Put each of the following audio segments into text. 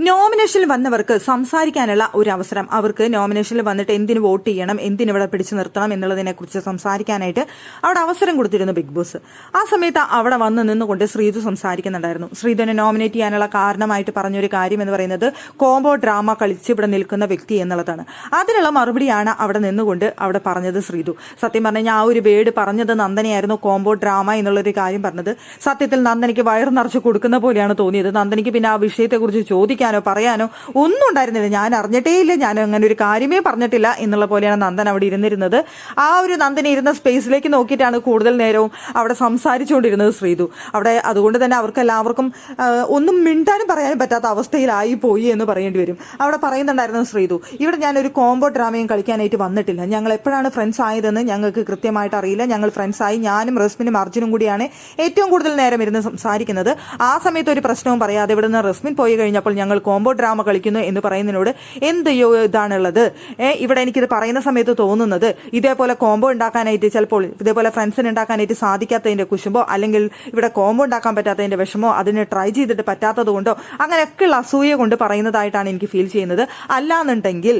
നോമിനേഷനിൽ വന്നവർക്ക് സംസാരിക്കാനുള്ള ഒരു അവസരം, അവർക്ക് നോമിനേഷനിൽ വന്നിട്ട് എന്തിന് വോട്ട് ചെയ്യണം, എന്തിനിവിടെ പിടിച്ചു നിർത്തണം എന്നുള്ളതിനെ കുറിച്ച് സംസാരിക്കാനായിട്ട് അവിടെ അവസരം കൊടുത്തിരുന്നു ബിഗ് ബോസ്. ആ സമയത്ത് അവിടെ വന്ന് നിന്നുകൊണ്ട് ശ്രീതു സംസാരിക്കുന്നുണ്ടായിരുന്നു. ശ്രീതുവിനെ നോമിനേറ്റ് ചെയ്യാനുള്ള കാരണമായിട്ട് പറഞ്ഞൊരു കാര്യം എന്ന് പറയുന്നത് കോംബോ ഡ്രാമ കളിച്ച് ഇവിടെ നിൽക്കുന്ന വ്യക്തി എന്നുള്ളതാണ്. അതിനുള്ള മറുപടിയാണ് അവിടെ നിന്നുകൊണ്ട് അവിടെ പറഞ്ഞത് ശ്രീതു. സത്യം പറഞ്ഞാൽ ആ ഒരു വേർഡ് പറഞ്ഞത് നന്ദനയായിരുന്നു, കോംബോ ഡ്രാമ എന്നുള്ളൊരു കാര്യം പറഞ്ഞത്. സത്യത്തിൽ നന്ദനയ്ക്ക് വയറ് നിറച്ച് കൊടുക്കുന്ന പോലെയാണ് തോന്നിയത്. നന്ദനയ്ക്ക് പിന്നെ ആ വിഷയത്തെക്കുറിച്ച് ചോദിക്കാനോ പറയാനോ ഒന്നും ഉണ്ടായിരുന്നില്ല. ഞാൻ അറിഞ്ഞിട്ടേ ഇല്ല, ഞാൻ അങ്ങനെ ഒരു കാര്യമേ പറഞ്ഞിട്ടില്ല എന്നുള്ള പോലെയാണ് നന്ദൻ അവിടെ ഇരുന്നിരുന്നത്. ആ ഒരു നന്ദന ഇരുന്ന സ്പേസിലേക്ക് നോക്കിയിട്ടാണ് കൂടുതൽ നേരവും അവിടെ സംസാരിച്ചുകൊണ്ടിരുന്നത് ശ്രീതു. അവിടെ അതുകൊണ്ട് തന്നെ അവർക്ക് എല്ലാവർക്കും ഒന്നും മിണ്ടാനും പറയാനും പറ്റാത്ത അവസ്ഥയിലായി പോയി എന്ന് പറയേണ്ടി വരും. അവിടെ പറയുന്നുണ്ടായിരുന്നു ശ്രീതു, ഇവിടെ ഞാനൊരു കോംബോ ഡ്രാമയും കളിക്കാനായിട്ട് വന്നിട്ടില്ല. ഞങ്ങൾ എപ്പോഴാണ് ഫ്രണ്ട്സ് ആയതെന്ന് ഞങ്ങൾക്ക് കൃത്യമായിട്ട് അറിയില്ല. ഞങ്ങൾ ഫ്രണ്ട്സായി ഞാനും റസ്മിനും അർജുനും കൂടിയാണ് ഏറ്റവും കൂടുതൽ നേരം ഇരുന്ന് സംസാരിക്കുന്നത്. ആ സമയത്ത് ഒരു പ്രശ്നവും പറയാതെ ഇവിടെ നിന്ന് റസ്മിൻ പോയി കഴിഞ്ഞപ്പോൾ ഞങ്ങൾ കോംബോ ഡ്രാമ കളിക്കുന്നു എന്ന് പറയുന്നതിനോട് എന്ത് ഇതാണുള്ളത്? ഇവിടെ എനിക്കിത് പറയുന്ന സമയത്ത് തോന്നുന്നത് ഇതേപോലെ കോംബോ ഉണ്ടാക്കാനായിട്ട്, ചിലപ്പോൾ ഇതേപോലെ ഫ്രണ്ട്സിന് ഉണ്ടാക്കാനായിട്ട് സാധിക്കാത്തതിന്റെ കുശുമ്പോ, അല്ലെങ്കിൽ ഇവിടെ കോംബോ ഉണ്ടാക്കാൻ പറ്റാത്തതിന്റെ വിഷമോ, അതിന് ട്രൈ ചെയ്തിട്ട് പറ്റാത്തത് കൊണ്ടോ, അങ്ങനെയൊക്കെയുള്ള അസൂയ കൊണ്ട് പറയുന്നതായിട്ടാണ് എനിക്ക് ഫീൽ ചെയ്യുന്നത്. അല്ലാന്നുണ്ടെങ്കിൽ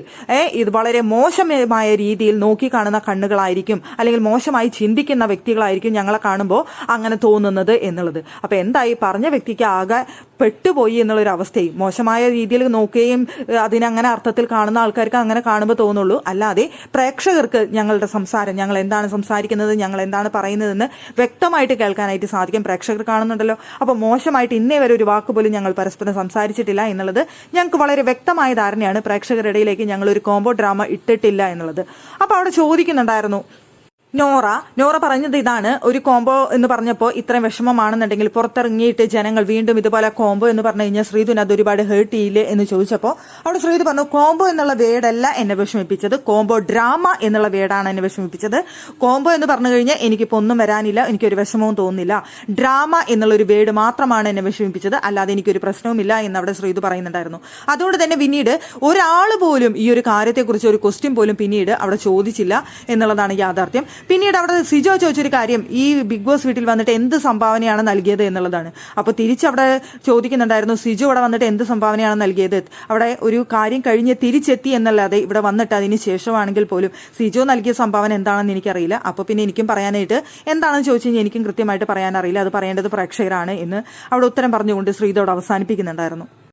ഇത് വളരെ മോശമായ രീതിയിൽ നോക്കിക്കാണുന്ന കണ്ണുകളായിരിക്കും, അല്ലെങ്കിൽ മോശമായി ചിന്തിക്കുന്ന വ്യക്തികളായിരിക്കും ഞങ്ങളെ കാണുമ്പോൾ അങ്ങനെ തോന്നുന്നത് എന്നുള്ളത്. അപ്പൊ എന്തായി, പറഞ്ഞ വ്യക്തിക്ക് ആകെ പെട്ടുപോയി എന്നുള്ളൊരു അവസ്ഥയും മോശമായ രീതിയിൽ നോക്കുകയും അതിനങ്ങനെ അർത്ഥത്തിൽ കാണുന്ന ആൾക്കാർക്ക് അങ്ങനെ കാണുമ്പോൾ തോന്നുള്ളൂ. അല്ലാതെ പ്രേക്ഷകർക്ക് ഞങ്ങളുടെ സംസാരം, ഞങ്ങൾ എന്താണ് സംസാരിക്കുന്നത്, ഞങ്ങൾ എന്താണ് പറയുന്നതെന്ന് വ്യക്തമായിട്ട് കേൾക്കാനായിട്ട് സാധിക്കും. പ്രേക്ഷകർ കാണുന്നുണ്ടല്ലോ. അപ്പൊ മോശമായിട്ട് ഇന്നേ വരെ ഒരു വാക്ക് പോലും ഞങ്ങൾ പരസ്പരം സംസാരിച്ചിട്ടില്ല എന്നുള്ളത് ഞങ്ങൾക്ക് വളരെ വ്യക്തമായ ധാരണയാണ്. പ്രേക്ഷകരുടെ ഇടയിലേക്ക് ഞങ്ങൾ ഒരു കോംബോ ഡ്രാമ ഇട്ടിട്ടില്ല എന്നുള്ളത്. അപ്പൊ അവിടെ ചോദിക്കുന്നുണ്ടായിരുന്നു നോറ പറഞ്ഞത് ഇതാണ്, ഒരു കോംബോ എന്ന് പറഞ്ഞപ്പോൾ ഇത്രയും വിഷമമാണെന്നുണ്ടെങ്കിൽ പുറത്തിറങ്ങിയിട്ട് ജനങ്ങൾ വീണ്ടും ഇതുപോലെ കോംബോ എന്ന് പറഞ്ഞു കഴിഞ്ഞാൽ ശ്രീധുവിന് അത് ഒരുപാട് ഹേർട്ട് ചെയ്യില്ലേ എന്ന് ചോദിച്ചപ്പോൾ അവിടെ ശ്രീധു പറഞ്ഞു, കോംബോ എന്നുള്ള വേർഡല്ല എന്നെ വിഷമിപ്പിച്ചത്, കോംബോ ഡ്രാമ എന്നുള്ള വേർഡാണ് എന്നെ വിഷമിപ്പിച്ചത്. കോംബോ എന്ന് പറഞ്ഞു കഴിഞ്ഞാൽ എനിക്കിപ്പോൾ ഒന്നും വരാനില്ല, എനിക്കൊരു വിഷമവും തോന്നുന്നില്ല. ഡ്രാമ എന്നുള്ളൊരു വേർഡ് മാത്രമാണ് എന്നെ വിഷമിപ്പിച്ചത്, അല്ലാതെ എനിക്കൊരു പ്രശ്നവുമില്ല എന്ന് അവിടെ ശ്രീധു പറയുന്നുണ്ടായിരുന്നു. അതുകൊണ്ട് തന്നെ പിന്നീട് ഒരാൾ പോലും ഈ ഒരു കാര്യത്തെക്കുറിച്ച് ഒരു ക്വസ്റ്റ്യൻ പോലും പിന്നീട് അവിടെ ചോദിച്ചില്ല എന്നുള്ളതാണ് യാഥാർത്ഥ്യം. പിന്നീട് അവിടെ സിജോ ചോദിച്ചൊരു കാര്യം, ഈ ബിഗ് ബോസ് വീട്ടിൽ വന്നിട്ട് എന്ത് സംഭാവനയാണ് നൽകിയത് എന്നുള്ളതാണ്. അപ്പൊ തിരിച്ചവിടെ ചോദിക്കുന്നുണ്ടായിരുന്നു, സിജോ ഇവിടെ വന്നിട്ട് എന്ത് സംഭാവനയാണ് നൽകിയത്? അവിടെ ഒരു കാര്യം കഴിഞ്ഞ് തിരിച്ചെത്തി എന്നല്ലാതെ ഇവിടെ വന്നിട്ട് അതിന് ശേഷമാണെങ്കിൽ പോലും സിജോ നൽകിയ സംഭാവന എന്താണെന്ന് എനിക്കറിയില്ല. അപ്പൊ പിന്നെ എനിക്കും പറയാനായിട്ട് എന്താണെന്ന് ചോദിച്ചു കഴിഞ്ഞാൽ എനിക്കും കൃത്യമായിട്ട് പറയാനറിയില്ല, അത് പറയേണ്ടത് പ്രേക്ഷകരാണ് എന്ന് അവിടെ ഉത്തരം പറഞ്ഞുകൊണ്ട് ശ്രീധോട് അവസാനിപ്പിക്കുന്നുണ്ടായിരുന്നു.